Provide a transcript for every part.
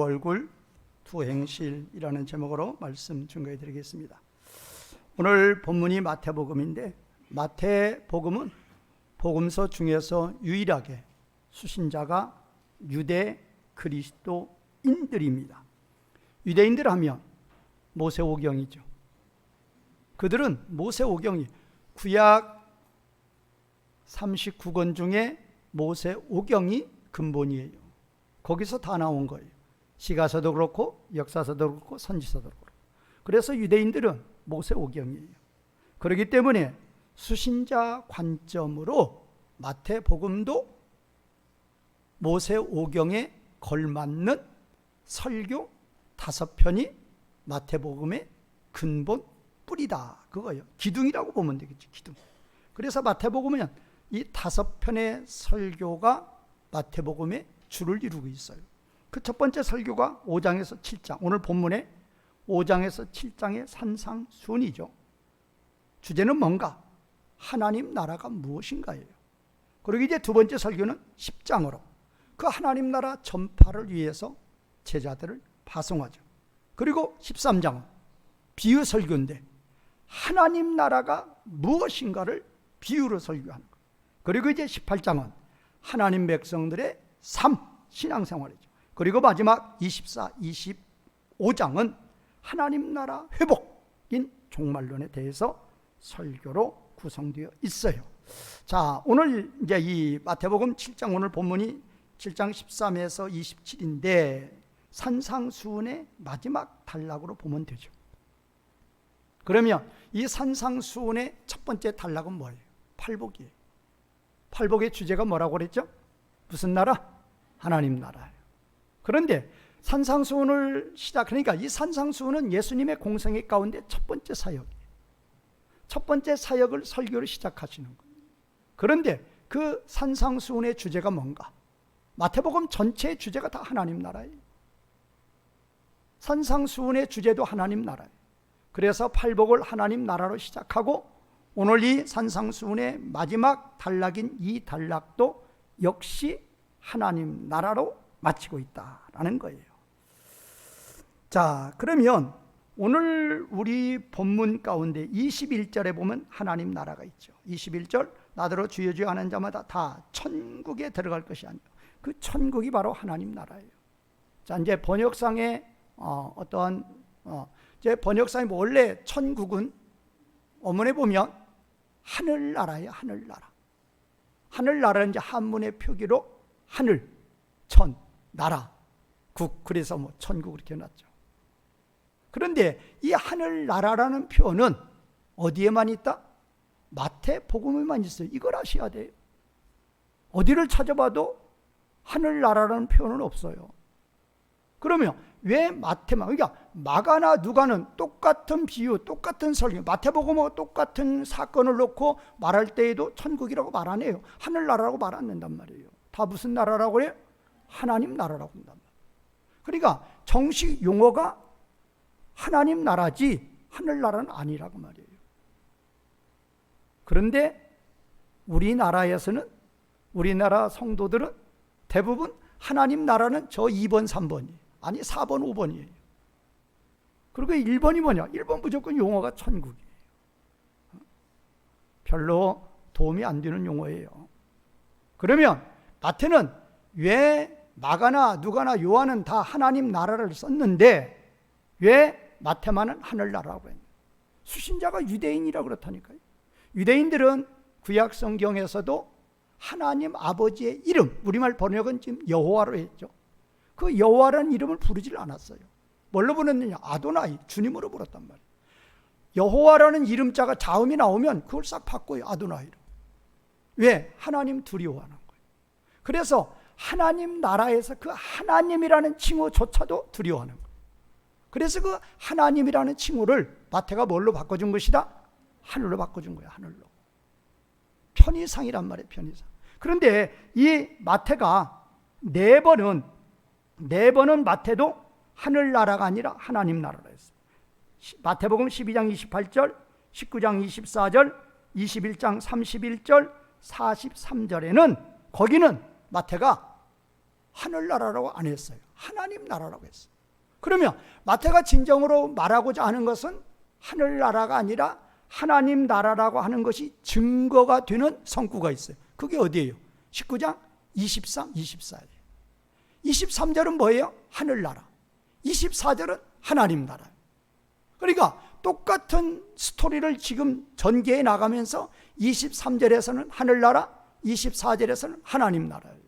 얼굴 두행실이라는 제목으로 말씀 증거해 드리겠습니다. 오늘 본문이 마태복음인데, 마태복음은 복음서 중에서 유일하게 수신자가 유대 그리스도인들입니다. 유대인들 하면 모세오경이죠. 그들은 모세오경이 구약 39권 중에 모세오경이 근본이에요. 거기서 다 나온 거예요. 시가서도 그렇고 역사서도 그렇고 선지서도 그렇고. 그래서 유대인들은 모세오경이에요. 그렇기 때문에 수신자 관점으로 마태복음도 모세오경에 걸맞는 설교 5편이 마태복음의 근본 뿌리다, 그거예요. 기둥이라고 보면 되겠죠. 기둥. 그래서 마태복음은 이 5편의 설교가 마태복음의 줄을 이루고 있어요. 그 첫 번째 설교가 5장에서 7장, 오늘 본문에 5장에서 7장의 산상수훈이죠. 주제는 뭔가? 하나님 나라가 무엇인가예요. 그리고 이제 두 번째 설교는 10장으로 그 하나님 나라 전파를 위해서 제자들을 파송하죠. 그리고 13장은 비유 설교인데 하나님 나라가 무엇인가를 비유로 설교하는 거예요. 그리고 이제 18장은 하나님 백성들의 삶, 신앙생활이죠. 그리고 마지막 24, 25장은 하나님 나라 회복인 종말론에 대해서 설교로 구성되어 있어요. 자, 오늘 이제 이 마태복음 7장, 오늘 본문이 7장 13에서 27인데 산상수훈의 마지막 단락으로 보면 되죠. 그러면 이 산상수훈의 첫 번째 단락은 뭐예요? 팔복이에요. 팔복의 주제가 뭐라고 그랬죠? 무슨 나라? 하나님 나라예요. 그런데 산상수훈을 그러니까 이 산상수훈은 예수님의 공생애 가운데 첫 번째 사역이에요. 첫 번째 사역을 설교로 시작하시는 거예요. 그런데 그 산상수훈의 주제가 뭔가? 마태복음 전체의 주제가 다 하나님 나라예요. 산상수훈의 주제도 하나님 나라예요. 그래서 팔복을 하나님 나라로 시작하고 오늘 이 산상수훈의 마지막 단락인 이 단락도 역시 하나님 나라로 마치고 있다라는 거예요. 자, 그러면 오늘 우리 본문 가운데 21절에 보면 하나님 나라가 있죠. 21절, 나더러 주여 주여 하는 자마다 다 천국에 들어갈 것이 아니요. 그 천국이 바로 하나님 나라예요. 자, 이제 번역상에 이제 번역상에 원래 천국은 어문에 보면 하늘나라예요. 하늘나라. 하늘나라는 이제 한문의 표기로 하늘, 천, 나라, 국, 그래서 뭐 천국 이렇게 해놨죠. 그런데 이 하늘나라라는 표현은 어디에만 있다? 마태복음에만 있어요. 이걸 아셔야 돼요. 어디를 찾아봐도 하늘나라라는 표현은 없어요. 그러면 왜 마태만, 그러니까 마가나 누가는 똑같은 비유, 똑같은 설교, 마태복음하고 똑같은 사건을 놓고 말할 때에도 천국이라고 말 안 해요. 하늘나라라고 말 안 한단 말이에요. 다 무슨 나라라고 해요? 하나님 나라라고 한단 말이에요. 그러니까 정식 용어가 하나님 나라지 하늘나라는 아니라고 말이에요. 그런데 우리나라에서는, 우리나라 성도들은 대부분 하나님 나라는 저 2번, 3번이에요. 아니 4번, 5번이에요. 그리고 1번이 뭐냐? 1번 무조건 용어가 천국이에요. 별로 도움이 안 되는 용어예요. 그러면 마태는 왜 마가나 누가나 요한은 다 하나님 나라를 썼는데 왜 마태만은 하늘나라라고 했냐? 수신자가 유대인이라 그렇다니까요. 유대인들은 구약 성경에서도 하나님 아버지의 이름, 우리말 번역은 지금 여호와로 했죠. 그 여호와라는 이름을 부르질 않았어요. 뭘로 부르느냐? 아도나이, 주님으로 불렀단 말이에요. 여호와라는 이름자가 자음이 나오면 그걸 싹 바꿔요. 아도나이로. 왜? 하나님 두려워하는 거예요. 그래서 하나님 나라에서 그 하나님이라는 칭호조차도 두려워하는 거예요. 그래서 그 하나님이라는 칭호를 마태가 뭘로 바꿔준 것이다? 하늘로 바꿔준 거예요. 하늘로. 편의상이란 말이에요. 편의상. 그런데 이 마태가 네 번은 마태도 하늘나라가 아니라 하나님 나라라 했어요. 마태복음 12장 28절, 19장 24절, 21장 31절, 43절에는 거기는 마태가 하늘나라라고 안 했어요. 하나님 나라라고 했어요. 그러면 마태가 진정으로 말하고자 하는 것은 하늘나라가 아니라 하나님 나라라고 하는 것이 증거가 되는 성구가 있어요. 그게 어디예요? 19장 23, 24예요. 23절은 뭐예요? 하늘나라. 24절은 하나님 나라. 그러니까 똑같은 스토리를 지금 전개해 나가면서 23절에서는 하늘나라, 24절에서는 하나님 나라예요.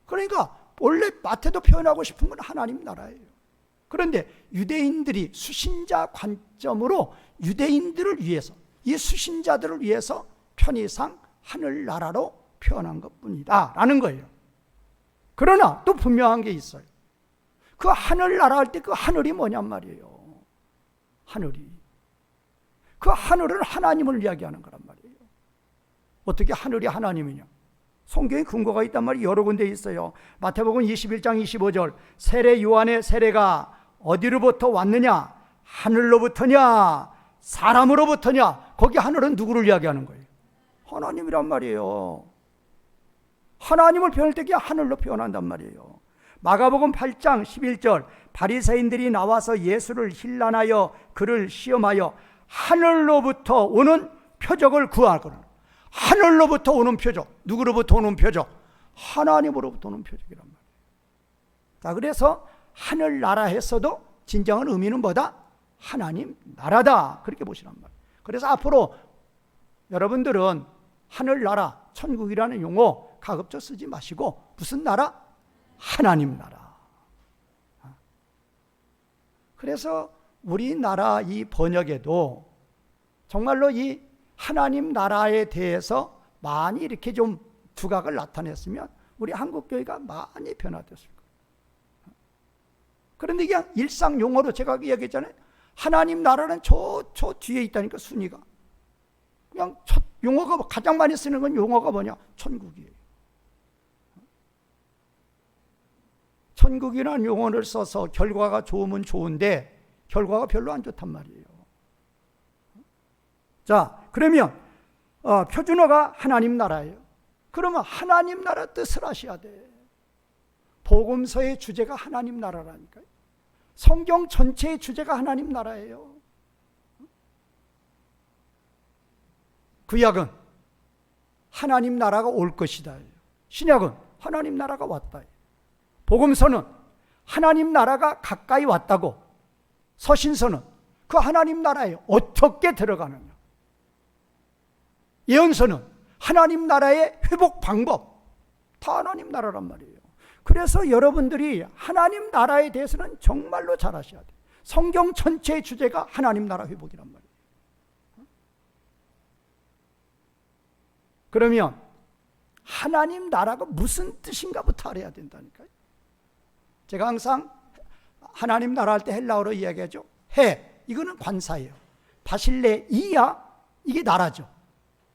그러니까 원래 마태도 표현하고 싶은 건 하나님 나라예요. 그런데 유대인들이 수신자 관점으로 유대인들을 위해서, 이 수신자들을 위해서 편의상 하늘나라로 표현한 것뿐이다 라는 거예요. 그러나 또 분명한 게 있어요. 그 하늘나라 할 때 그 하늘이 뭐냔 말이에요. 하늘이. 그 하늘은 하나님을 이야기하는 거란 말이에요. 어떻게 하늘이 하나님이냐? 성경에 근거가 있단 말이 여러 군데 있어요. 마태복음 21장 25절 세례 요한의 세례가 어디로부터 왔느냐? 하늘로부터냐? 사람으로부터냐? 거기 하늘은 누구를 이야기하는 거예요? 하나님이란 말이에요. 하나님을 표현할 때 하늘로 표현한단 말이에요. 마가복음 8장 11절 바리새인들이 나와서 예수를 힐난하여 그를 시험하여 하늘로부터 오는 표적을 구하거든. 하늘로부터 오는 표적. 누구로부터 오는 표적? 하나님으로부터 오는 표적이란 말이에요. 자, 그래서 하늘나라에서도 진정한 의미는 뭐다? 하나님 나라다. 그렇게 보시란 말이에요. 그래서 앞으로 여러분들은 하늘나라, 천국이라는 용어 가급적 쓰지 마시고 무슨 나라? 하나님 나라. 그래서 우리나라 이 번역에도 정말로 이 하나님 나라에 대해서 많이 이렇게 좀 두각을 나타냈으면 우리 한국교회가 많이 변화됐을 거예요. 그런데 그냥 일상 용어로 제가 이야기했잖아요. 하나님 나라는 저 뒤에 있다니까 순위가. 그냥 첫 용어가 가장 많이 쓰는 건 용어가 뭐냐? 천국이에요. 천국이라는 용어를 써서 결과가 좋으면 좋은데 결과가 별로 안 좋단 말이에요. 자, 그러면 표준어가 하나님 나라예요. 그러면 하나님 나라 뜻을 아셔야 돼. 복음서의 주제가 하나님 나라라니까요. 성경 전체의 주제가 하나님 나라예요. 구약은 하나님 나라가 올 것이다. 신약은 하나님 나라가 왔다. 복음서는 하나님 나라가 가까이 왔다고, 서신서는 그 하나님 나라에 어떻게 들어가느냐, 예언서는 하나님 나라의 회복 방법, 다 하나님 나라란 말이에요. 그래서 여러분들이 하나님 나라에 대해서는 정말로 잘 아셔야 돼요. 성경 전체의 주제가 하나님 나라 회복이란 말이에요. 그러면 하나님 나라가 무슨 뜻인가부터 알아야 된다니까요. 제가 항상 하나님 나라 할 때 헬라어로 이야기하죠. 해, 이거는 관사예요. 바실레 이야, 이게 나라죠.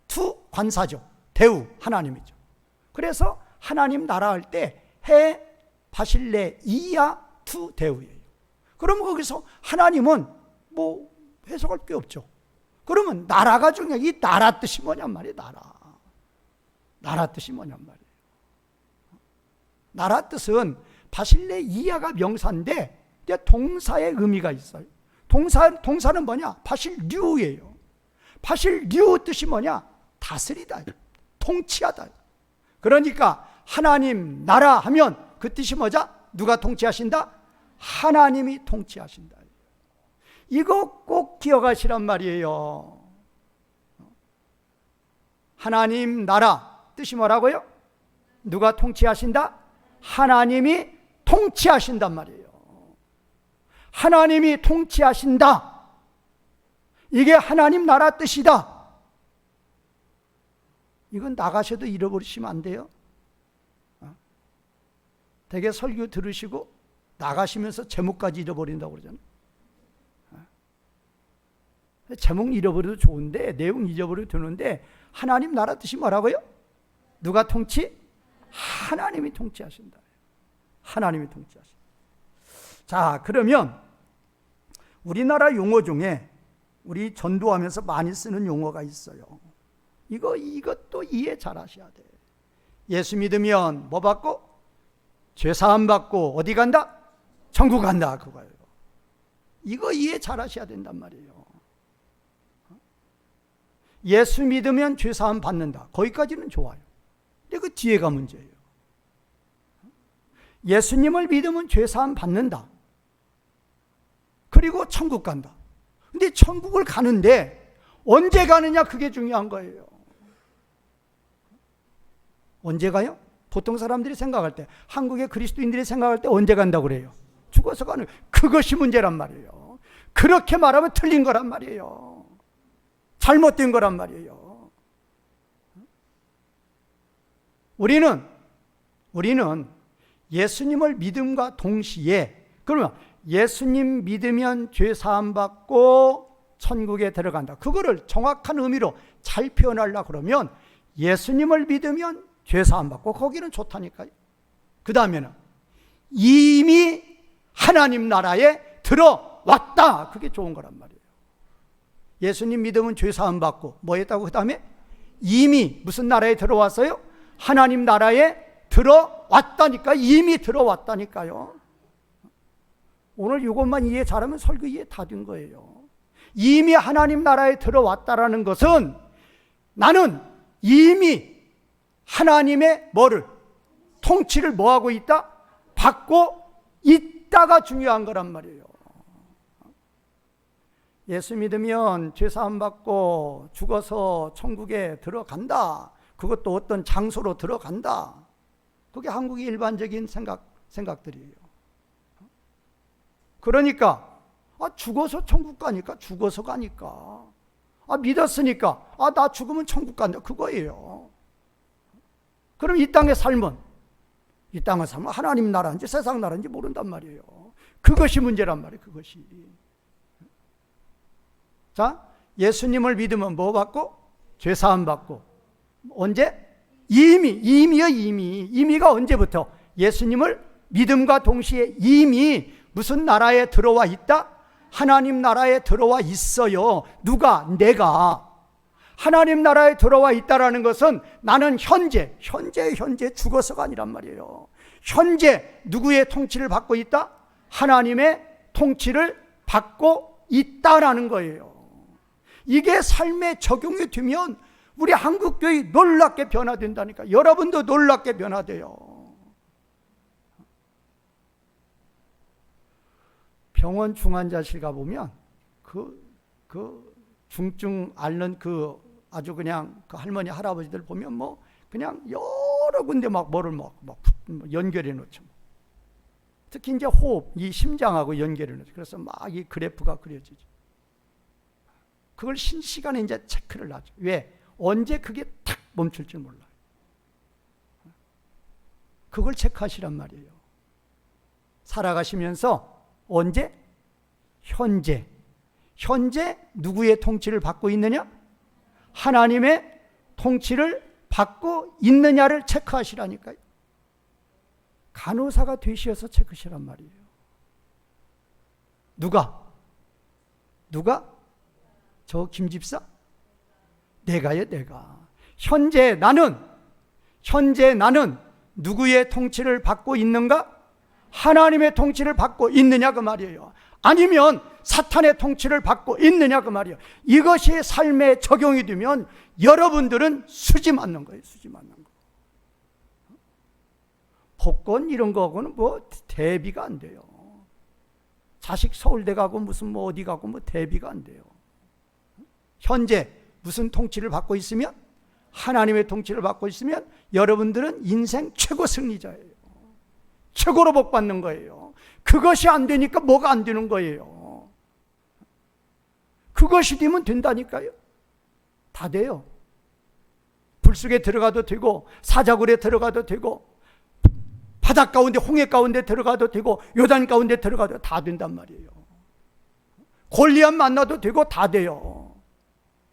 투, 관사죠. 대우, 하나님이죠. 그래서 하나님 나라 할 때 해, 바실레 이야, 투, 대우예요. 그러면 거기서 하나님은 뭐 해석할 게 없죠. 그러면 나라가 중요해. 이 나라 뜻이 뭐냔 말이에요. 나라 뜻이 뭐냔 말이에요. 나라 뜻은 바실레 이야가 명사인데 동사의 의미가 있어요. 동사는 뭐냐? 바실류예요. 바실류 뜻이 뭐냐? 다스리다, 통치하다. 그러니까 하나님 나라 하면 그 뜻이 뭐죠? 누가 통치하신다? 하나님이 통치하신다. 이거 꼭 기억하시란 말이에요. 하나님 나라 뜻이 뭐라고요? 누가 통치하신다? 하나님이 통치하신단 말이에요. 하나님이 통치하신다. 이게 하나님 나라 뜻이다. 이건 나가셔도 잃어버리시면 안 돼요. 되게 설교 들으시고 나가시면서 제목까지 잃어버린다고 그러잖아요. 제목 잃어버려도 좋은데, 내용 잃어버려도 되는데, 하나님 나라 뜻이 뭐라고요? 누가 통치? 하나님이 통치하신다. 하나님이 통치하신다. 자, 그러면 우리나라 용어 중에 우리 전도하면서 많이 쓰는 용어가 있어요. 이것도 이해 잘 하셔야 돼. 예수 믿으면 뭐 받고? 죄 사함 받고 어디 간다? 천국 간다 그거예요. 이거 이해 잘 하셔야 된단 말이에요. 예수 믿으면 죄 사함 받는다. 거기까지는 좋아요. 근데 그 뒤에가 문제예요. 예수님을 믿으면 죄 사함 받는다. 그리고 천국 간다. 근데 천국을 가는데 언제 가느냐 그게 중요한 거예요. 언제 가요? 보통 사람들이 생각할 때, 한국의 그리스도인들이 생각할 때 언제 간다고 그래요? 죽어서 가는, 그것이 문제란 말이에요. 그렇게 말하면 틀린 거란 말이에요. 잘못된 거란 말이에요. 우리는 예수님을 믿음과 동시에, 그러면 예수님 믿으면 죄 사함 받고 천국에 들어간다. 그거를 정확한 의미로 잘 표현하려고 그러면 예수님을 믿으면 죄 사함 받고 거기는 좋다니까요. 그 다음에는 이미 하나님 나라에 들어왔다. 그게 좋은 거란 말이에요. 예수님 믿으면 죄 사함 받고 뭐 했다고? 그 다음에 이미 무슨 나라에 들어왔어요? 하나님 나라에 들어왔다니까. 이미 들어왔다니까요. 오늘 이것만 이해 잘하면 설교 이해 다 된 거예요. 이미 하나님 나라에 들어왔다라는 것은 나는 이미 하나님의 뭐를? 통치를 뭐하고 있다? 받고 있다가 중요한 거란 말이에요. 예수 믿으면 죄사함 받고 죽어서 천국에 들어간다. 그것도 어떤 장소로 들어간다. 그게 한국의 일반적인 생각들이에요. 그러니까 죽어서 천국 가니까 죽어서 가니까 믿었으니까 나 죽으면 천국 간다 그거예요. 그럼 이 땅의 삶은 하나님 나라인지 세상 나라인지 모른단 말이에요. 그것이 문제란 말이에요. 그것이. 자, 예수님을 믿으면 뭐 받고? 죄사함 받고. 언제? 이미가 언제부터? 예수님을 믿음과 동시에 이미 무슨 나라에 들어와 있다? 하나님 나라에 들어와 있어요. 누가? 내가. 하나님 나라에 들어와 있다라는 것은 나는 현재 죽어서가 아니란 말이에요. 현재 누구의 통치를 받고 있다? 하나님의 통치를 받고 있다라는 거예요. 이게 삶에 적용이 되면 우리 한국교회 놀랍게 변화된다니까. 여러분도 놀랍게 변화돼요. 병원 중환자실 가보면 그 중증 앓는 아주 그냥 그 할머니 할아버지들 보면 뭐 그냥 여러 군데 막 뭐를 막 연결해 놓죠. 특히 이제 호흡, 이 심장하고 연결해 놓죠. 그래서 막 이 그래프가 그려지죠. 그걸 실시간에 이제 체크를 하죠. 왜? 언제 그게 탁 멈출 줄 몰라요. 그걸 체크하시란 말이에요. 살아가시면서 언제? 현재 누구의 통치를 받고 있느냐? 하나님의 통치를 받고 있느냐를 체크하시라니까요. 간호사가 되셔서 체크하시란 말이에요. 누가? 저 김집사? 내가요, 내가. 현재 나는 누구의 통치를 받고 있는가? 하나님의 통치를 받고 있느냐 그 말이에요. 아니면 사탄의 통치를 받고 있느냐 그 말이에요. 이것이 삶에 적용이 되면 여러분들은 수지 맞는 거예요. 수지 맞는 거. 복권 이런 거하고는 뭐 대비가 안 돼요. 자식 서울대 가고 무슨 뭐 어디 가고 뭐 대비가 안 돼요. 현재 무슨 통치를 받고 있으면, 하나님의 통치를 받고 있으면 여러분들은 인생 최고 승리자예요. 최고로 복 받는 거예요. 그것이 안 되니까 뭐가 안 되는 거예요. 그것이 되면 된다니까요. 다 돼요. 불 속에 들어가도 되고, 사자굴에 들어가도 되고, 바닷 가운데 홍해 가운데 들어가도 되고, 요단 가운데 들어가도 다 된단 말이에요. 골리앗 만나도 되고 다 돼요.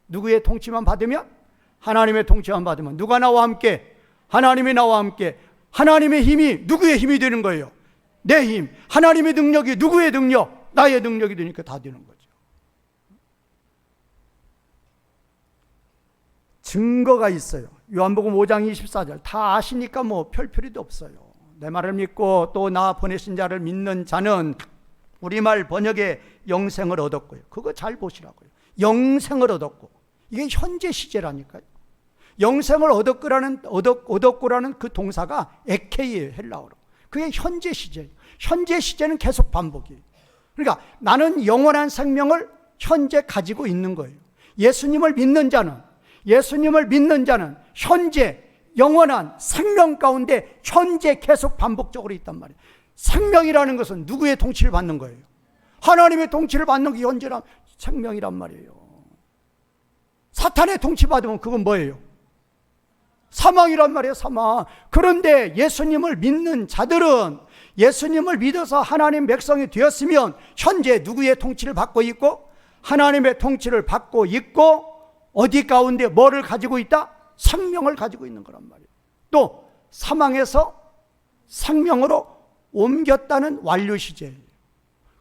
누구의 통치만 받으면? 하나님의 통치만 받으면. 누가 나와 함께? 하나님이 나와 함께. 하나님의 힘이 누구의 힘이 되는 거예요? 내 힘. 하나님의 능력이 누구의 능력? 나의 능력이 되니까 다 되는 거죠. 증거가 있어요. 요한복음 5장 24절 다 아시니까 뭐 별 필요도 없어요. 내 말을 믿고 또 나 보내신 자를 믿는 자는 우리말 번역에 영생을 얻었고요. 그거 잘 보시라고요. 영생을 얻었고, 이게 현재 시제라니까요. 영생을 얻었고라는 그 동사가 에케이예요, 헬라어로. 그게 현재 시제예요. 현재 시제는 계속 반복이에요. 그러니까 나는 영원한 생명을 현재 가지고 있는 거예요. 예수님을 믿는 자는 현재 영원한 생명 가운데 현재 계속 반복적으로 있단 말이에요. 생명이라는 것은 누구의 통치를 받는 거예요? 하나님의 통치를 받는 게 현재란 생명이란 말이에요. 사탄의 통치 받으면 그건 뭐예요? 사망이란 말이에요, 사망. 그런데 예수님을 믿는 자들은 예수님을 믿어서 하나님 백성이 되었으면 현재 누구의 통치를 받고 있고 하나님의 통치를 받고 있고 어디 가운데 뭐를 가지고 있다? 생명을 가지고 있는 거란 말이에요. 또 사망에서 생명으로 옮겼다는 완료 시제예요.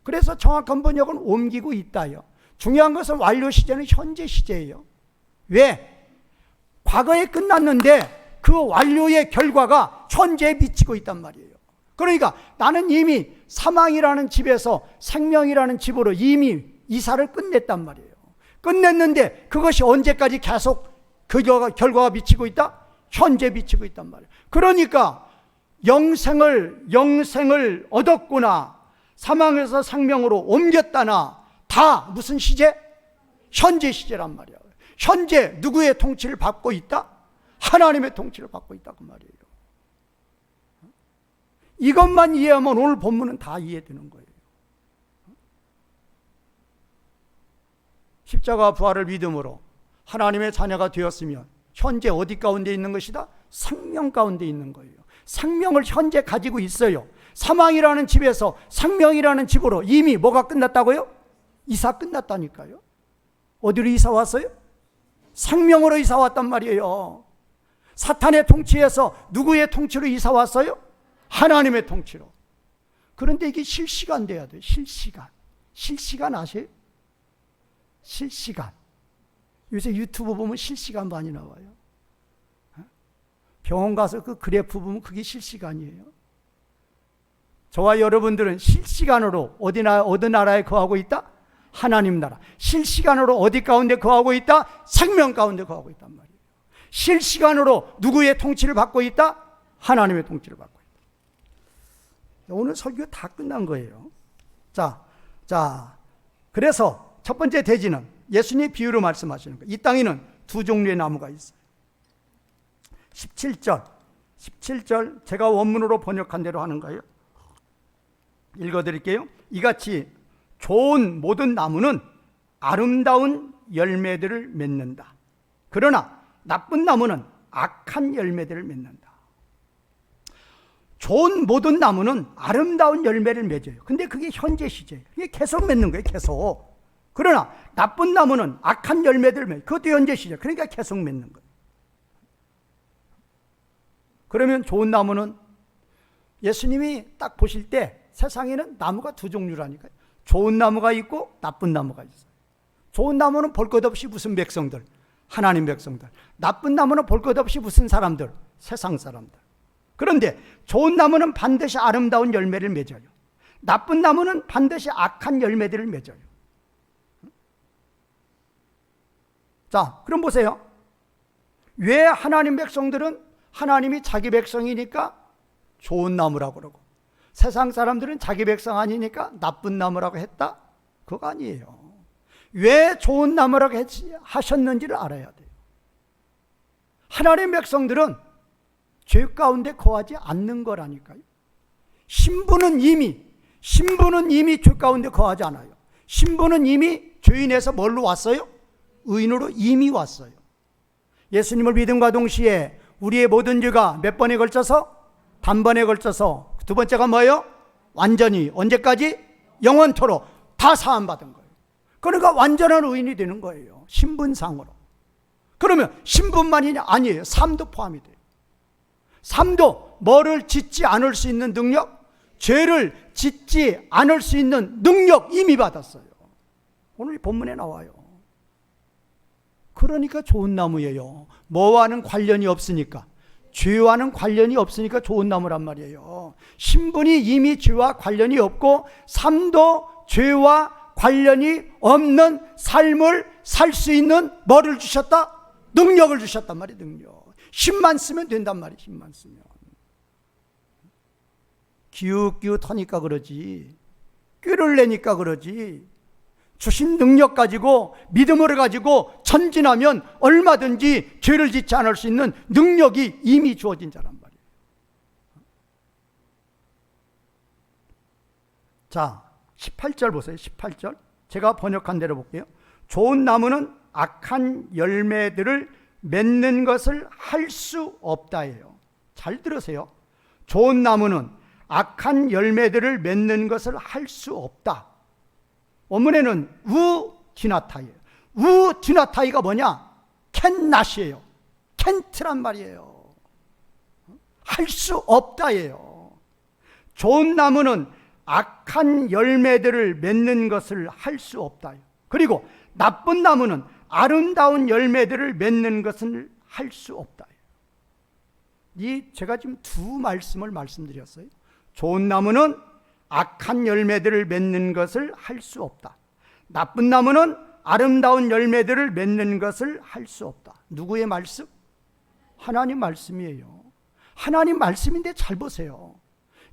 그래서 정확한 번역은 옮기고 있다요. 중요한 것은 완료 시제는 현재 시제예요. 왜? 과거에 끝났는데 그 완료의 결과가 현재에 미치고 있단 말이에요. 그러니까 나는 이미 사망이라는 집에서 생명이라는 집으로 이미 이사를 끝냈단 말이에요. 끝냈는데 그것이 언제까지 계속 그 결과가 미치고 있다? 현재 미치고 있단 말이에요. 그러니까 영생을 얻었구나, 사망에서 생명으로 옮겼다나 다 무슨 시제? 현재 시제란 말이에요. 현재 누구의 통치를 받고 있다? 하나님의 통치를 받고 있다 그 말이에요. 이것만 이해하면 오늘 본문은 다 이해되는 거예요. 십자가 부활을 믿음으로 하나님의 자녀가 되었으면 현재 어디 가운데 있는 것이다? 생명 가운데 있는 거예요. 생명을 현재 가지고 있어요. 사망이라는 집에서 생명이라는 집으로 이미 뭐가 끝났다고요? 이사 끝났다니까요. 어디로 이사 왔어요? 생명으로 이사 왔단 말이에요. 사탄의 통치에서 누구의 통치로 이사 왔어요? 하나님의 통치로. 그런데 이게 실시간 돼야 돼요. 실시간 아세요? 실시간. 요새 유튜브 보면 실시간 많이 나와요. 병원 가서 그 그래프 보면 그게 실시간이에요. 저와 여러분들은 실시간으로 어느 나라에 거하고 있다? 하나님 나라. 실시간으로 어디 가운데 거하고 있다? 생명 가운데 거하고 있단 말이에요. 실시간으로 누구의 통치를 받고 있다? 하나님의 통치를 받고 있다. 오늘 설교 다 끝난 거예요. 자, 그래서 첫 번째 대지는 예수님이 비유로 말씀하시는 거예요. 이 땅에는 두 종류의 나무가 있어요. 17절 제가 원문으로 번역한 대로 하는 거예요. 읽어드릴게요. 이같이 좋은 모든 나무는 아름다운 열매들을 맺는다. 그러나 나쁜 나무는 악한 열매들을 맺는다. 좋은 모든 나무는 아름다운 열매를 맺어요. 근데 그게 현재 시제예요. 그게 계속 맺는 거예요. 계속. 그러나 나쁜 나무는 악한 열매들을 맺어요. 그것도 현재 시제. 그러니까 계속 맺는 거예요. 그러면 좋은 나무는 예수님이 딱 보실 때 세상에는 나무가 두 종류라니까요. 좋은 나무가 있고 나쁜 나무가 있어요. 좋은 나무는 볼 것 없이 무슨 백성들? 하나님 백성들. 나쁜 나무는 볼 것 없이 무슨 사람들? 세상 사람들. 그런데 좋은 나무는 반드시 아름다운 열매를 맺어요. 나쁜 나무는 반드시 악한 열매들을 맺어요. 자, 그럼 보세요. 왜 하나님 백성들은 하나님이 자기 백성이니까 좋은 나무라고 그러고 세상 사람들은 자기 백성 아니니까 나쁜 나무라고 했다? 그거 아니에요. 왜 좋은 나무라고 하셨는지를 알아야 돼요. 하나님 백성들은 죄 가운데 거하지 않는 거라니까요. 신부는 이미 죄 가운데 거하지 않아요. 신부는 이미 죄인에서 뭘로 왔어요? 의인으로 이미 왔어요. 예수님을 믿음과 동시에 우리의 모든 죄가 몇 번에 걸쳐서? 단번에 걸쳐서. 두 번째가 뭐예요? 완전히 언제까지? 영원토록 다 사함받은 거예요. 그러니까 완전한 의인이 되는 거예요. 신분상으로. 그러면 신분만이냐? 아니에요. 삶도 포함이 돼요. 삶도 뭐를 짓지 않을 수 있는 능력, 죄를 짓지 않을 수 있는 능력 이미 받았어요. 오늘 본문에 나와요. 그러니까 좋은 나무예요. 뭐와는 관련이 없으니까. 죄와는 관련이 없으니까 좋은 나무란 말이에요. 신분이 이미 죄와 관련이 없고 삶도 죄와 관련이 없는 삶을 살 수 있는 뭐를 주셨다? 능력을 주셨단 말이에요. 능력. 힘만 쓰면 된단 말이에요. 힘만 쓰면. 기웃기웃하니까 그러지, 꾀를 내니까 그러지, 주신 능력 가지고 믿음을 가지고 전진하면 얼마든지 죄를 짓지 않을 수 있는 능력이 이미 주어진 자란 말이에요. 자, 18절 보세요. 18절 제가 번역한 대로 볼게요. 좋은 나무는 악한 열매들을 맺는 것을 할 수 없다예요. 잘 들으세요. 좋은 나무는 악한 열매들을 맺는 것을 할 수 없다. 원문에는 우디나타이에요. 우디나타이가 뭐냐? 캔낫이에요. 캔트란 말이에요. 할 수 없다예요. 좋은 나무는 악한 열매들을 맺는 것을 할 수 없다예요. 그리고 나쁜 나무는 아름다운 열매들을 맺는 것을 할 수 없다예요. 제가 지금 두 말씀을 말씀드렸어요. 좋은 나무는 악한 열매들을 맺는 것을 할 수 없다. 나쁜 나무는 아름다운 열매들을 맺는 것을 할 수 없다. 누구의 말씀? 하나님 말씀이에요. 하나님 말씀인데 잘 보세요.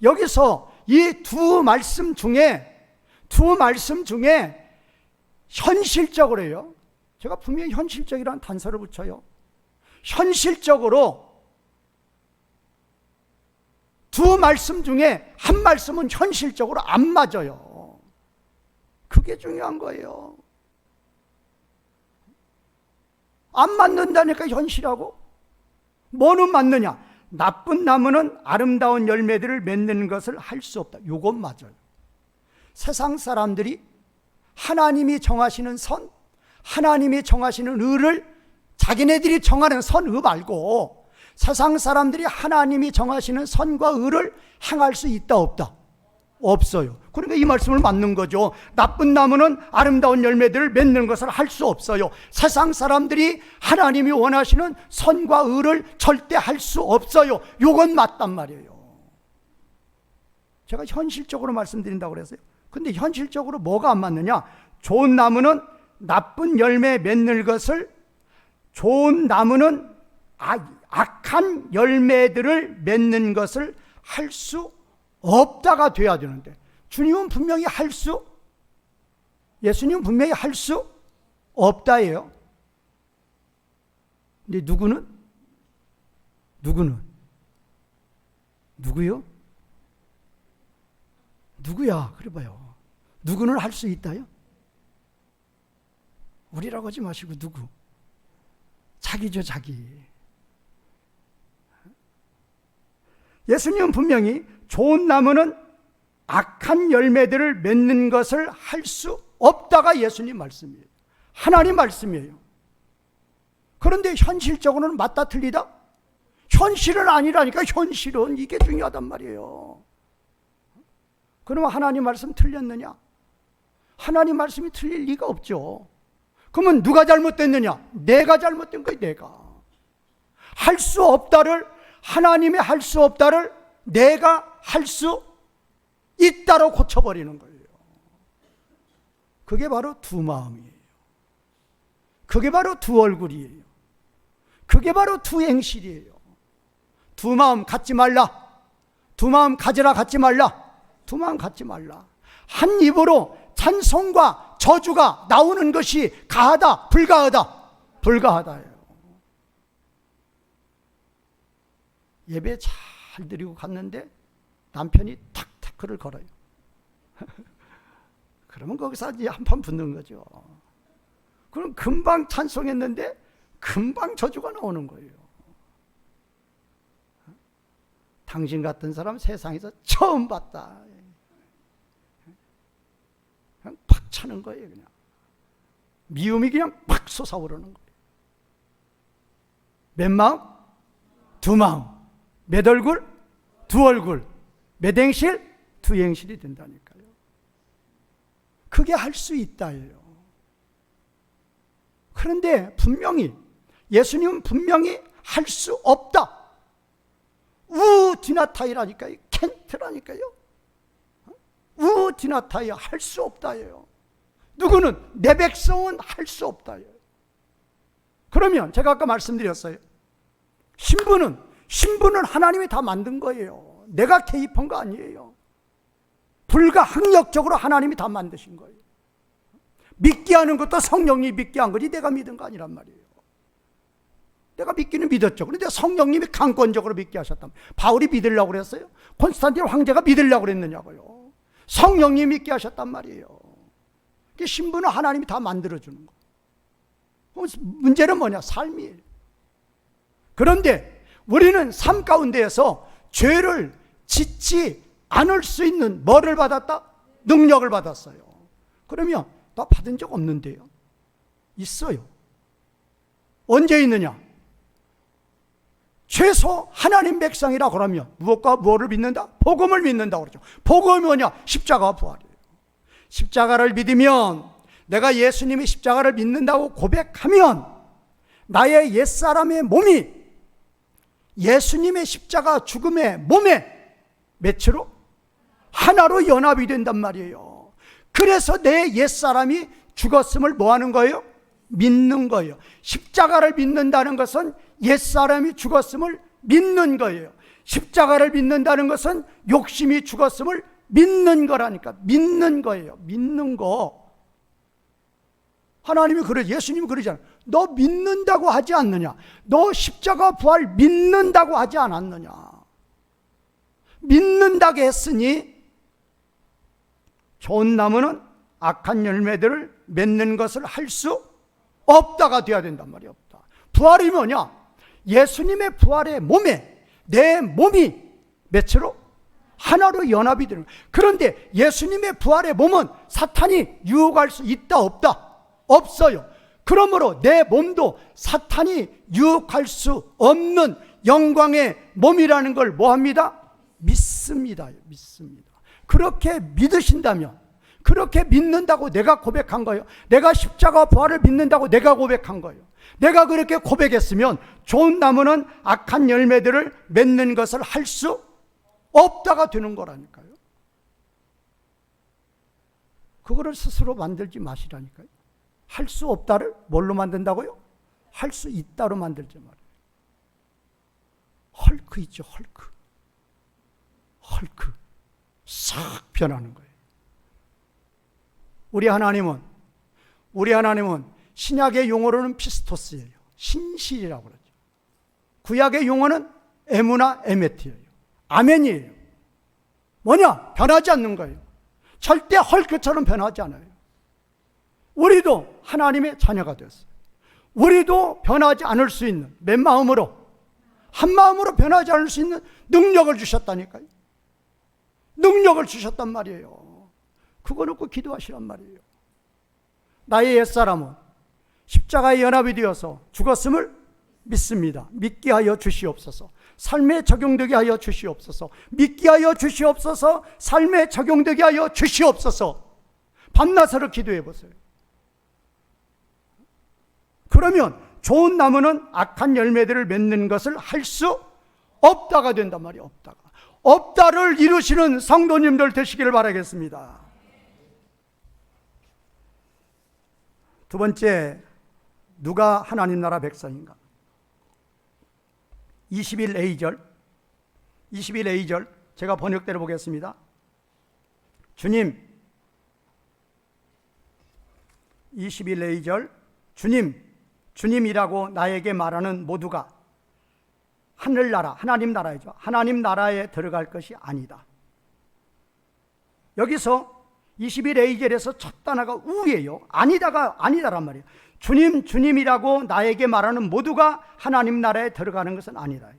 여기서 이 두 말씀 중에 현실적으로요. 제가 분명히 현실적이라는 단서를 붙여요. 현실적으로 두 말씀 중에 한 말씀은 현실적으로 안 맞아요. 그게 중요한 거예요. 안 맞는다니까 현실하고. 뭐는 맞느냐? 나쁜 나무는 아름다운 열매들을 맺는 것을 할 수 없다. 이건 맞아요. 세상 사람들이 하나님이 정하시는 선, 하나님이 정하시는 의를 자기네들이 정하는 선의 말고 세상 사람들이 하나님이 정하시는 선과 의를 행할 수 있다 없다? 없어요. 그러니까 이 말씀을 맞는 거죠. 나쁜 나무는 아름다운 열매들을 맺는 것을 할 수 없어요. 세상 사람들이 하나님이 원하시는 선과 의를 절대 할 수 없어요. 이건 맞단 말이에요. 제가 현실적으로 말씀드린다고 그랬어요. 근데 현실적으로 뭐가 안 맞느냐? 좋은 나무는 나쁜 열매 맺는 것을, 좋은 나무는 악한 열매들을 맺는 것을 할 수 없다가 돼야 되는데, 주님은 분명히 예수님은 분명히 할 수 없다예요. 근데 누구요? 누구야? 그래 봐요. 누구는 할 수 있다요? 우리라고 하지 마시고 누구? 자기죠, 자기. 예수님은 분명히 좋은 나무는 악한 열매들을 맺는 것을 할 수 없다가 예수님 말씀이에요. 하나님 말씀이에요. 그런데 현실적으로는 맞다 틀리다? 현실은 아니라니까. 현실은 이게 중요하단 말이에요. 그러면 하나님 말씀 틀렸느냐? 하나님 말씀이 틀릴 리가 없죠. 그러면 누가 잘못됐느냐? 내가 잘못된 거예요. 내가. 할 수 없다를, 하나님이 할 수 없다를 내가 할 수 있다로 고쳐버리는 거예요. 그게 바로 두 마음이에요. 그게 바로 두 얼굴이에요. 그게 바로 두 행실이에요. 두 마음 갖지 말라. 두 마음 가지라 갖지 말라. 두 마음 갖지 말라. 한 입으로 찬송과 저주가 나오는 것이 가하다, 불가하다? 불가하다예요. 예배 잘 드리고 갔는데 남편이 탁탁 글을 걸어요. 그러면 거기서 이제 한판 붙는 거죠. 그럼 금방 찬송했는데 금방 저주가 나오는 거예요. 당신 같은 사람 세상에서 처음 봤다. 그냥 팍 차는 거예요. 그냥 미움이 그냥 팍 솟아오르는 거예요. 몇 마음? 두 마음. 몇 얼굴? 두 얼굴. 몇 행실? 두 행실이 된다니까요. 그게 할 수 있다예요. 그런데 분명히 예수님은 분명히 할 수 없다. 우디나타이라니까요. 캔트라니까요. 우디나타이 할 수 없다예요. 누구는 내 백성은 할 수 없다예요. 그러면 제가 아까 말씀드렸어요. 신부는 하나님이 다 만든 거예요. 내가 개입한 거 아니에요. 불가항력적으로 하나님이 다 만드신 거예요. 믿게 하는 것도 성령님이 믿게 한 거지 내가 믿은 거 아니란 말이에요. 내가 믿기는 믿었죠. 그런데 성령님이 강권적으로 믿게 하셨단 말이에요. 바울이 믿으려고 그랬어요? 콘스탄틴 황제가 믿으려고 그랬느냐고요. 성령님이 믿게 하셨단 말이에요. 신부는 하나님이 다 만들어주는 거. 문제는 뭐냐? 삶이에요. 그런데 우리는 삶 가운데에서 죄를 짓지 않을 수 있는 뭐를 받았다? 능력을 받았어요. 그러면 나 받은 적 없는데요. 있어요. 언제 있느냐? 최소 하나님 백성이라 그러면 무엇과 무엇을 믿는다? 복음을 믿는다 그러죠. 복음이 뭐냐? 십자가와 부활이에요. 십자가를 믿으면, 내가 예수님이 십자가를 믿는다고 고백하면 나의 옛사람의 몸이 예수님의 십자가 죽음의 몸에 몇으로? 하나로 연합이 된단 말이에요. 그래서 내 옛사람이 죽었음을 뭐 하는 거예요? 믿는 거예요. 십자가를 믿는다는 것은 옛사람이 죽었음을 믿는 거예요. 십자가를 믿는다는 것은 욕심이 죽었음을 믿는 거라니까. 믿는 거예요. 믿는 거. 하나님이 그러지, 예수님이 그러잖아요. 너 믿는다고 하지 않느냐? 너 십자가 부활 믿는다고 하지 않았느냐? 믿는다고 했으니 좋은 나무는 악한 열매들을 맺는 것을 할 수 없다가 돼야 된단 말이야. 없다. 부활이 뭐냐? 예수님의 부활의 몸에 내 몸이 몇으로? 하나로 연합이 되는 거예요. 그런데 예수님의 부활의 몸은 사탄이 유혹할 수 있다 없다? 없어요. 그러므로 내 몸도 사탄이 유혹할 수 없는 영광의 몸이라는 걸 뭐합니다? 믿습니다. 믿습니다. 그렇게 믿으신다면, 그렇게 믿는다고 내가 고백한 거예요. 내가 십자가 부활을 믿는다고 내가 고백한 거예요. 내가 그렇게 고백했으면 좋은 나무는 악한 열매들을 맺는 것을 할 수 없다가 되는 거라니까요. 그거를 스스로 만들지 마시라니까요. 할 수 없다를 뭘로 만든다고요? 할 수 있다로 만들지 말아요. 헐크 있죠, 헐크. 헐크. 싹 변하는 거예요. 우리 하나님은 신약의 용어로는 피스토스예요. 신실이라고 그러죠. 구약의 용어는 에무나 에메트예요. 아멘이에요. 뭐냐? 변하지 않는 거예요. 절대 헐크처럼 변하지 않아요. 우리도 하나님의 자녀가 되었어요. 우리도 변하지 않을 수 있는, 몇 마음으로? 한 마음으로 변하지 않을 수 있는 능력을 주셨다니까요. 능력을 주셨단 말이에요. 그거 놓고 기도하시란 말이에요. 나의 옛사람은 십자가에 연합이 되어서 죽었음을 믿습니다. 믿게 하여 주시옵소서. 삶에 적용되게 하여 주시옵소서. 믿게 하여 주시옵소서. 삶에 적용되게 하여 주시옵소서. 밤낮으로 기도해 보세요. 그러면 좋은 나무는 악한 열매들을 맺는 것을 할 수 없다가 된단 말이에요. 없다를 이루시는 성도님들 되시기를 바라겠습니다. 두 번째, 누가 하나님 나라 백성인가? 21A절 제가 번역대로 보겠습니다. 주님, 21A절 주님이라고 나에게 말하는 모두가 하늘나라, 하나님 나라이죠. 하나님 나라에 들어갈 것이 아니다. 여기서 21A절에서 첫 단어가 우예요. 아니다란 말이에요. 주님이라고 나에게 말하는 모두가 하나님 나라에 들어가는 것은 아니다.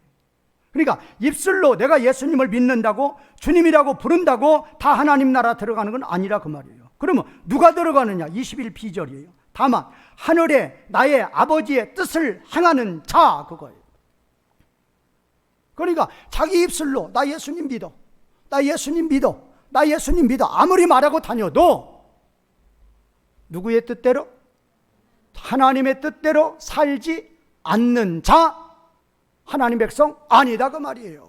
그러니까 입술로 내가 예수님을 믿는다고, 주님이라고 부른다고 다 하나님 나라 들어가는 건 아니라 그 말이에요. 그러면 누가 들어가느냐? 21B절이에요. 다만 하늘에 나의 아버지의 뜻을 행하는 자, 그거예요. 그러니까 자기 입술로 나 예수님 믿어, 나 예수님 믿어, 나 예수님 믿어 아무리 말하고 다녀도 누구의 뜻대로? 하나님의 뜻대로 살지 않는 자, 하나님 백성 아니다 그 말이에요.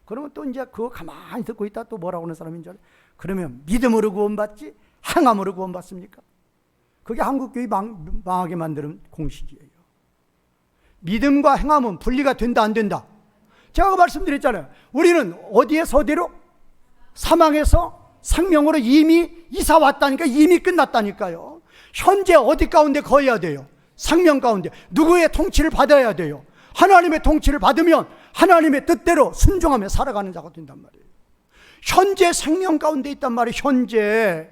그러면 또 이제 그거 가만히 듣고 있다 또 뭐라고 하는 사람인 줄 알아요? 그러면 믿음으로 구원받지 행함으로 구원받습니까? 그게 한국교회 망하게 만드는 공식이에요. 믿음과 행함은 분리가 된다 안 된다? 제가 말씀드렸잖아요. 우리는 어디에서 어디로? 사망에서 생명으로 이미 이사 왔다니까. 이미 끝났다니까요. 현재 어디 가운데 거해야 돼요? 생명 가운데. 누구의 통치를 받아야 돼요? 하나님의 통치를 받으면 하나님의 뜻대로 순종하며 살아가는 자가 된단 말이에요. 현재 생명 가운데 있단 말이에요. 현재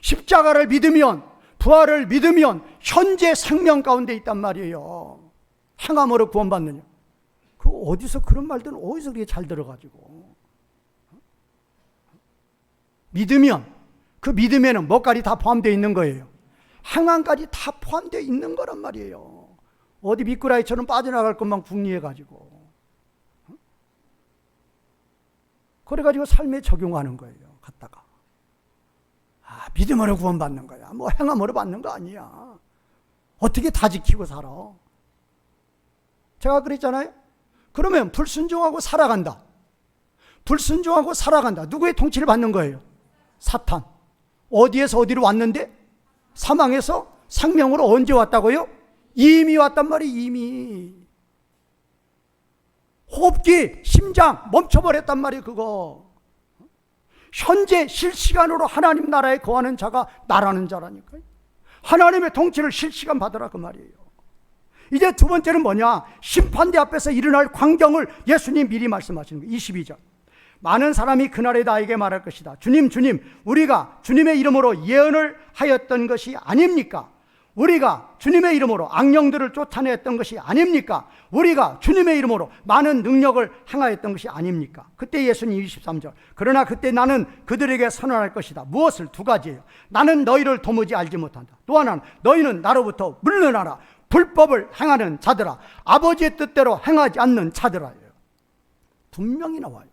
십자가를 믿으면, 부활을 믿으면 현재 생명 가운데 있단 말이에요. 행함으로 구원받느냐? 그 어디서 그런 말들은 어디서 그렇게 잘 들어가지고. 믿으면 그 믿음에는 뭐까지 다 포함되어 있는 거예요? 행함까지 다 포함되어 있는 거란 말이에요. 어디 미꾸라지처럼 빠져나갈 것만 궁리해가지고. 그래가지고 삶에 적용하는 거예요. 갖다가. 믿음으로 구원받는 거야. 뭐 행함으로 받는 거 아니야. 어떻게 다 지키고 살아. 제가 그랬잖아요. 그러면 불순종하고 살아간다. 불순종하고 살아간다. 누구의 통치를 받는 거예요? 사탄. 어디에서 어디로 왔는데? 사망에서 생명으로 언제 왔다고요? 이미 왔단 말이에요. 이미. 호흡기, 심장 멈춰버렸단 말이에요. 그거. 현재 실시간으로 하나님 나라에 거하는 자가 나라는 자라니까요. 하나님의 통치를 실시간 받으라 그 말이에요. 이제 두 번째는 뭐냐? 심판대 앞에서 일어날 광경을 예수님 미리 말씀하시는 거예요. 22절. 많은 사람이 그날에 나에게 말할 것이다. 주님, 주님, 우리가 주님의 이름으로 예언을 하였던 것이 아닙니까? 우리가 주님의 이름으로 악령들을 쫓아냈던 것이 아닙니까? 우리가 주님의 이름으로 많은 능력을 행하였던 것이 아닙니까? 그때 예수님 23절. 그러나 그때 나는 그들에게 선언할 것이다. 무엇을? 두 가지예요. 나는 너희를 도무지 알지 못한다. 또 하나는 너희는 나로부터 물러나라. 불법을 행하는 자들아, 아버지의 뜻대로 행하지 않는 자들아예요. 분명히 나와요.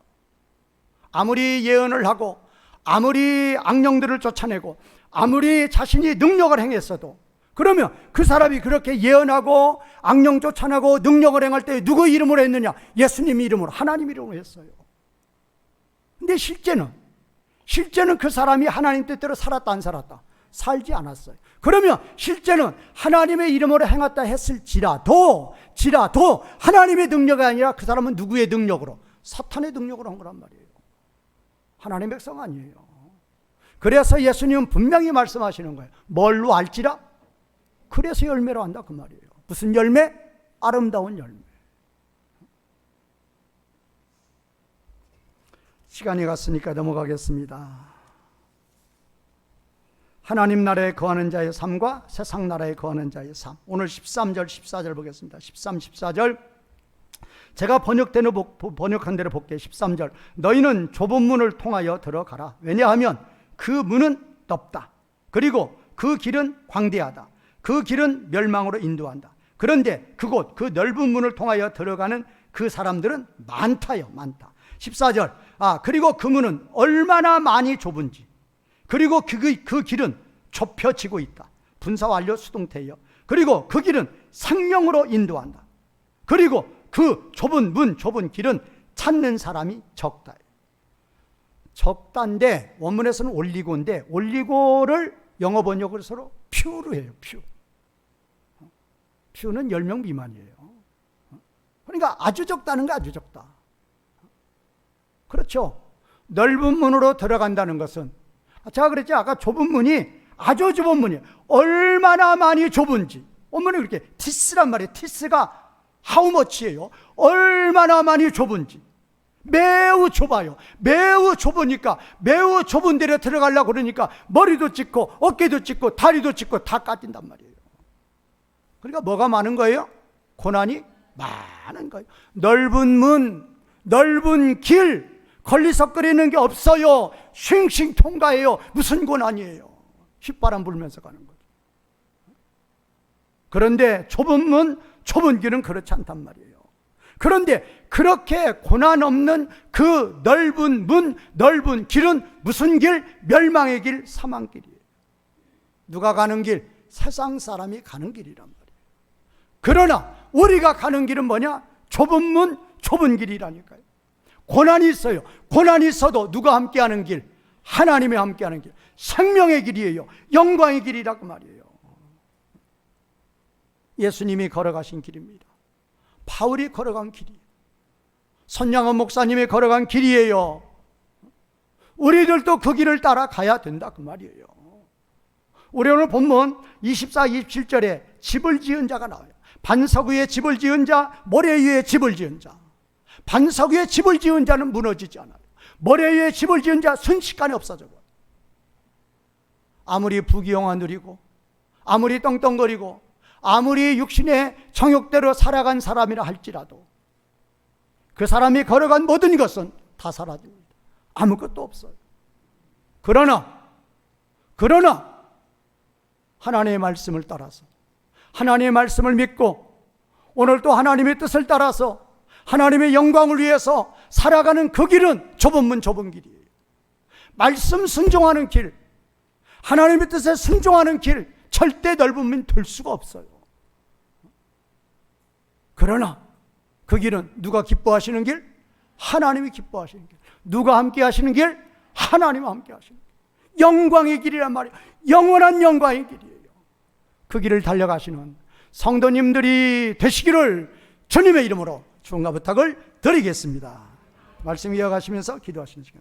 아무리 예언을 하고 아무리 악령들을 쫓아내고 아무리 자신이 능력을 행했어도, 그러면 그 사람이 그렇게 예언하고 악령 쫓아내고 능력을 행할 때 누구 이름으로 했느냐? 예수님 이름으로, 하나님 이름으로 했어요. 근데 실제는 그 사람이 하나님 뜻대로 살았다 안 살았다? 살지 않았어요. 그러면 실제는 하나님의 이름으로 행했다 했을지라도 하나님의 능력이 아니라 그 사람은 누구의 능력으로? 사탄의 능력으로 한 거란 말이에요. 하나님의 백성 아니에요. 그래서 예수님은 분명히 말씀하시는 거예요. 뭘로 알지라? 그래서 열매로 한다 그 말이에요. 무슨 열매? 아름다운 열매. 시간이 갔으니까 넘어가겠습니다. 하나님 나라에 거하는 자의 삶과 세상 나라에 거하는 자의 삶. 오늘 13절 14절 보겠습니다. 13, 14절 제가 번역한 대로 볼게요. 13절 너희는 좁은 문을 통하여 들어가라. 왜냐하면 그 문은 넓다. 그리고 그 길은 광대하다. 그 길은 멸망으로 인도한다. 그런데 그곳 그 넓은 문을 통하여 들어가는 그 사람들은 많다요. 많다. 14절 그리고 그 문은 얼마나 많이 좁은지, 그리고 그 길은 좁혀지고 있다. 분사 완료 수동태예요. 그리고 그 길은 생명으로 인도한다. 그리고 그 좁은 문, 좁은 길은 찾는 사람이 적다. 적다인데 원문에서는 올리고인데 올리고를 영어 번역으로 서로 퓨로 해요. 퓨는 10명 미만이에요. 그러니까 아주 적다는 게 아주 적다. 그렇죠. 넓은 문으로 들어간다는 것은, 제가 그랬죠. 아까 좁은 문이 아주 좁은 문이에요. 얼마나 많이 좁은지. 원문에 그렇게 티스란 말이에요. 티스가 how much예요. 얼마나 많이 좁은지. 매우 좁아요. 매우 좁으니까, 매우 좁은 데로 들어가려고 그러니까 머리도 찢고 어깨도 찢고 다리도 찢고 다 까진단 말이에요. 그러니까 뭐가 많은 거예요? 고난이 많은 거예요. 넓은 문, 넓은 길, 걸리석거리는 게 없어요. 싱싱 통과해요. 무슨 고난이에요? 휘바람 불면서 가는 거죠. 그런데 좁은 문, 좁은 길은 그렇지 않단 말이에요. 그런데 그렇게 고난 없는 그 넓은 문, 넓은 길은 무슨 길? 멸망의 길, 사망 길이에요. 누가 가는 길? 세상 사람이 가는 길이란 말이에요. 그러나 우리가 가는 길은 뭐냐? 좁은 문, 좁은 길이라니까요. 고난이 있어요. 고난이 있어도 누가 함께하는 길? 하나님이 함께하는 길. 생명의 길이에요. 영광의 길이라고 말이에요. 예수님이 걸어가신 길입니다. 바울이 걸어간 길이에요. 손양원 목사님이 걸어간 길이에요. 우리들도 그 길을 따라가야 된다 그 말이에요. 우리 오늘 본문 24, 27절에 집을 지은 자가 나와요. 반석 위에 집을 지은 자, 모래 위에 집을 지은 자. 반석 위에 집을 지은 자는 무너지지 않아요. 모래 위에 집을 지은 자 순식간에 없어져 버려요. 아무리 부귀영화 누리고 아무리 떵떵거리고 아무리 육신의 정욕대로 살아간 사람이라 할지라도 그 사람이 걸어간 모든 것은 다 사라집니다. 아무것도 없어요. 그러나 하나님의 말씀을 따라서 하나님의 말씀을 믿고 오늘 또 하나님의 뜻을 따라서 하나님의 영광을 위해서 살아가는 그 길은 좁은 문 좁은 길이에요. 말씀 순종하는 길, 하나님의 뜻에 순종하는 길, 절대 넓은 문 될 수가 없어요. 그러나 그 길은 누가 기뻐하시는 길? 하나님이 기뻐하시는 길. 누가 함께 하시는 길? 하나님과 함께 하시는 길. 영광의 길이란 말이에요. 영원한 영광의 길이에요. 그 길을 달려가시는 성도님들이 되시기를 주님의 이름으로 축원과 부탁을 드리겠습니다. 말씀 이어가시면서 기도하시는 시간.